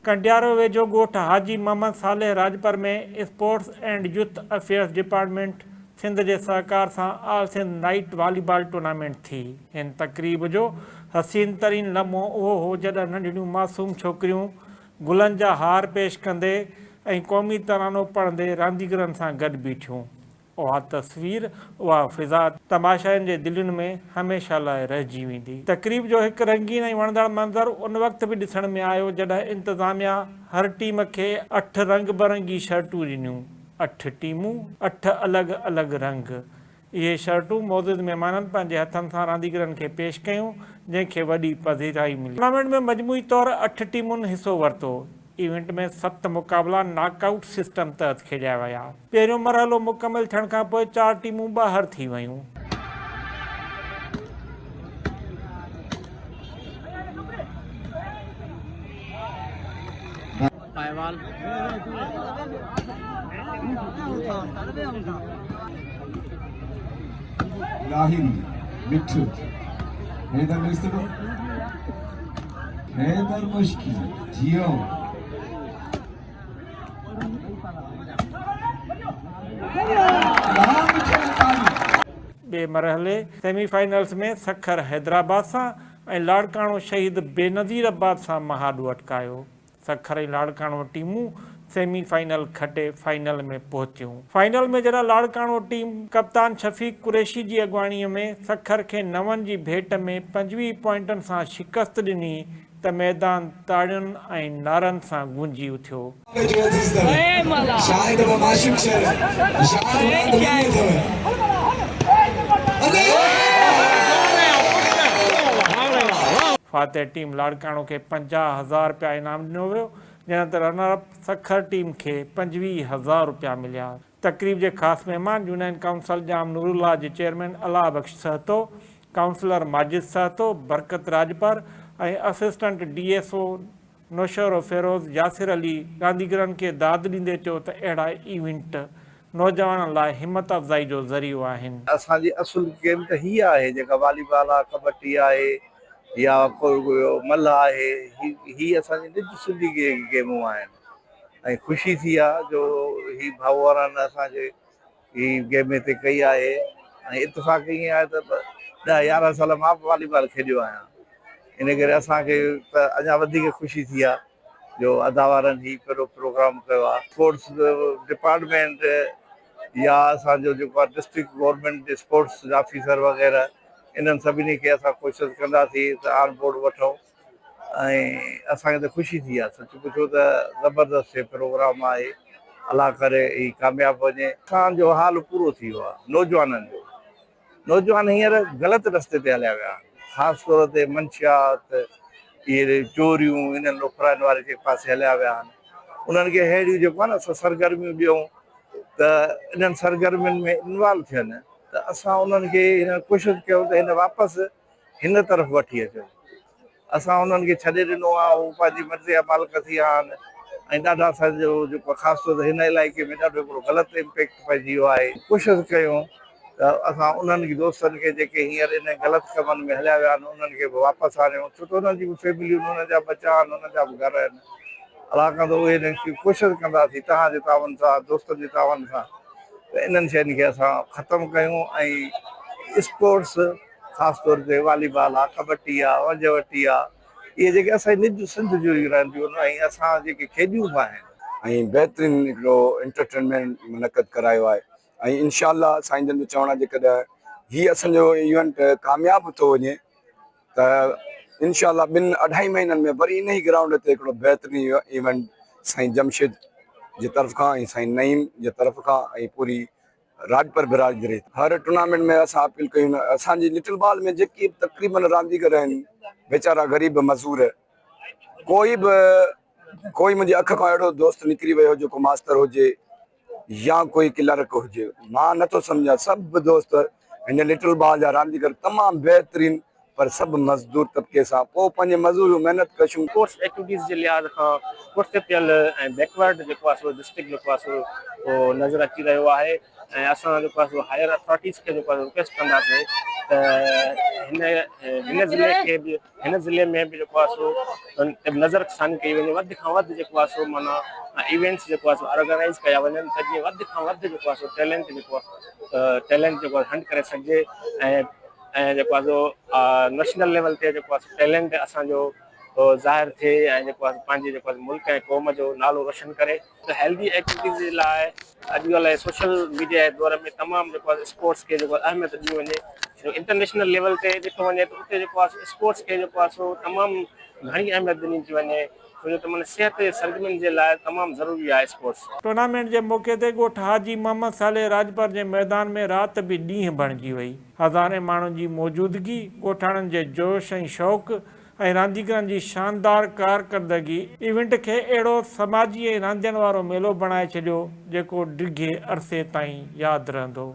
कंडियारो वेझो ॻोठ हाजी मोहम्मद सालेह राजपर में sports and youth affairs department Sindh के सहकार से all Sindh night volleyball tournament थी। इन तकरीब जो हसीन तरीन लम्हो उहो हो जॾहिं नंढड़ियूं मासूम छोकिरियूं गुलनि जा हार पेश कंदे ऐं क़ौमी तरानो पढ़ंदे रांदीगरनि सां गॾु बीठियूं। उहा तस्वीर, उहा फिज़ा तमाशाइनि जे दिलनि में हमेशह लाइ रहिजी वेंदी। तकरीब जो हिकु रंगीन ऐं वणंदड़ मंज़र उन वक़्तु बि ॾिसण में आयो जॾहिं इंतिज़ामिया हर टीम खे 8 रंग बिरंगी शर्टूं ॾिनियूं। 8 टीमूं, 8 अलॻि अलॻि रंग। इहे शर्टूं मौजूदु महिमाननि पंहिंजे हथनि सां रांदीगरनि खे पेश कयूं, जंहिंखे वॾी पज़ीराई मिली। टूर्नामेंट में मजमूई तौरु 8 टीमुनि हिसो वरितो। इवेंट में 7 मुक़ाबला नॉकआउट सिस्टम तहत खेॾिया विया। पहिरियों मरहलो मुकमल थियण खां पोइ 4 टीमूं ॿाहिरि थी वयूं। मिठू हैदर मिस्टर हैदर मुश्किल जियो बे मरहले सेमीफाइनल्स में सखर हैदराबाद सां ऐं लाड़काणो शहीद बेनज़ीराबाद सां महाडू अटकायो। सखर ऐं लाड़काणो टीमूं सेमीफाइनल खटे फाइनल में पहुतियूं। फाइनल में जॾहिं लाड़काणो टीम कप्तान शफ़ीक कुरैशी जी अॻुवाणीअ में सखर खे 9 जी भेट में 25 पॉइंटनि सां शिकस्त ॾिनी त मैदान ताड़ियुनि ऐं नारनि सां गूंजी उथियो। फातेह टीम लाड़काणो खे 50,000 रुपया इनाम ॾिनो वियो, जंहिं ते रनरअप सखर टीम खे 25,000 रुपया मिलिया। तकरीब जे ख़ासि महिमान यूनियन काउंसिल जाम नूरुल्लाह जे चेयरमैन अलाह बख्श सहतो, काउंसलर माजिद सहतो, बरकत राजपर ऐं असिस्टेंट DSO नौशरो फेरोज़ यासिर अली रांदीगरनि खे दाद ॾींदे चयो त अहिड़ा इवेंट नौजवाननि लाइ हिमत अफ़ज़ाई जो ज़रियो आहिनि। असांजी असुल गेम त हीअ आहे जेका वॉलीबॉल आहे, कबड्डी आहे या मल्ह आहे, ही असांजी निज सिंधी गेमूं आहिनि ऐं ख़ुशी थी आहे जो ही भाउरनि असांजे ही गेम हिते कई आहे। ऐं इतफ़ाक़ ईअं आहे त 10-11 साल मां बि वॉलीबॉल खेॾियो आहियां, इन करे असांखे त अञा वधीक ख़ुशी थी आहे जो अदावारनि ही पहिरियों प्रोग्राम कयो आहे। स्पोर्ट्स डिपार्टमेंट या असांजो जेको आहे डिस्ट्रिक्ट गवर्नमेंट जे स्पोर्ट्स ऑफिसर वग़ैरह, इन्हनि सभिनी खे असां कोशिशि कंदासीं त ऑन बोर्ड वठूं ऐं असांखे त ख़ुशी थी आहे। सच पुछो त ज़बरदस्त प्रोग्राम आहे, अलाह करे ही कामयाबु वञे। असांजो हाल पूरो थी वियो आहे नौजवाननि जो। नौजवान हींअर ग़लति रस्ते ते हलिया विया आहिनि, ख़ासि तौर ते मंशियात, इहे चोरियूं, इन्हनि लोफराइनि वारे जे पासे हलिया विया आहिनि। उन्हनि खे अहिड़ियूं जेको आहे न असां सरगर्मियूं ॾियूं त इन्हनि सरगर्मियुनि में इन्वॉल्व थियनि त असां उन्हनि खे हिन कोशिशि कयूं त हिन वापसि हिन तरफ़ वठी अचूं। असां उन्हनि खे छॾे ॾिनो आहे, उहे पंहिंजी मर्ज़ी जा मालिक थी विया आहिनि ऐं ॾाढा असांजो जेको ख़ासि तौर ते हिन इलाइक़े में ॾाढो हिकिड़ो ग़लति इम्पैक्ट पइजी वियो आहे। कोशिशि कयूं त असां उन्हनि दोस्तनि खे जेके हींअर इन ग़लति कमनि में हलिया विया आहिनि उन्हनि खे बि वापसि आणियूं, छो त उन्हनि जी बि फैमिलियूं, उन्हनि जा बचा आहिनि, उन्हनि जा बि घर आहिनि। अलाह कंदो उहे हिन खे कोशिशि कंदासीं तव्हांजे तावन सां, दोस्तनि जे तावन सां, त इन्हनि शयुनि खे असां ख़तमु कयूं ऐं स्पोर्ट्स ख़ासि तौर ते वॉलीबॉल आहे, कबड्डी आहे, वंजवटी आहे, इहे जेके असांजी निज सिंध जूं रहंदियूं आहिनि ऐं असां जेके खेॾियूं बि आहिनि ऐं बहितरीनु हिकिड़ो एंटरटेनमेंट मुनक़द करायो आहे। ऐं इंशाअल्लाह साईंजन जो चवणु आहे जेकॾहिं हीअ असांजो इवेंट कामयाबु थो वञे त इंशाअल्लाह 2-2.5 महीननि में वरी इन ई ग्राउंड ते हिकिड़ो बहितरीनु इवेंट साईं जमशेद जे तरफ़ खां ऐं साईं नईम जे तरफ़ खां ऐं पूरी राजपर बिरादरी हर टूर्नामेंट में असां अपील कयूं। असांजी लिटिल बॉल में जेकी तक़रीबन रांदीगर आहिनि वीचारा ग़रीब मज़दूर, कोई मुंहिंजी अख खां अहिड़ो दोस्त निकिरी वियो जेको मास्तर हुजे या कोई क्लर्क हुजे, मां नथो सम्झां। सभु दोस्त हिन लिटिल बॉल जा रांदीगर तमामु बहितरीनु पर सब मजदूर तबके सां पोइ पंहिंजे मज़दूर महिनत कशूं। स्पोर्ट्स एक्टिविटीज़ जे लिहाज़ खां पुठितियल ऐं बैकवर्ड जेको आहे सो डिस्ट्रिक्ट जेको आहे सो उहो नज़र अची रहियो आहे ऐं असां जेको आहे सो हायर अथॉरिटीज़ खे जेको आहे रिक्वेस्ट कंदासीं त हिन ज़िले में बि जेको आहे सो नज़रसानी कई वञे, वधि खां वधि जेको आहे सो माना इवेंट्स जेको आहे सो ऑर्गेनाइज़ कया वञनि त जीअं वधि खां वधि जेको आहे सो टैलेंट जेको आहे हंट करे सघिजे ऐं जेको आहे सो नेशनल लेवल ते जेको आहे टैलेंट असांजो ज़ाहिर थिए ऐं जेको आहे पंहिंजे जेको आहे मुल्क ऐं क़ौम जो नालो रोशन करे। त हेल्दी एक्टिविटीज़ जे लाइ अॼुकल्ह सोशल मीडिया जे दौर में तमामु जेको आहे स्पोर्ट्स खे जेको अहमियत ॾिनी वञे। इंटरनेशनल लेवल ते ॾिठो वञे त उते जेको आहे स्पोर्ट्स खे जेको आहे सो तमामु घणी अहमियत ॾिनी थी वञे, छो जो त माना सिहत जे सरगर्मियुनि जे लाइ तमामु ज़रूरी आहे स्पोर्ट्स। टूर्नामेंट जे मौक़े ते ॻोठ हाजी मोहम्मद सालेह राजपर जे मैदान में राति बि ॾींहुं बणिजी वई। हज़ारे माण्हुनि जी मौजूदगी, ॻोठाणनि जे जोश ऐं शौक़ु ऐं रांदीगरनि जी शानदार कारकर्दगी इवेंट खे अहिड़ो समाजी ऐं रांदियुनि वारो मेलो बणाए छॾियो जेको डिघे अरसे ताईं यादि रहंदो।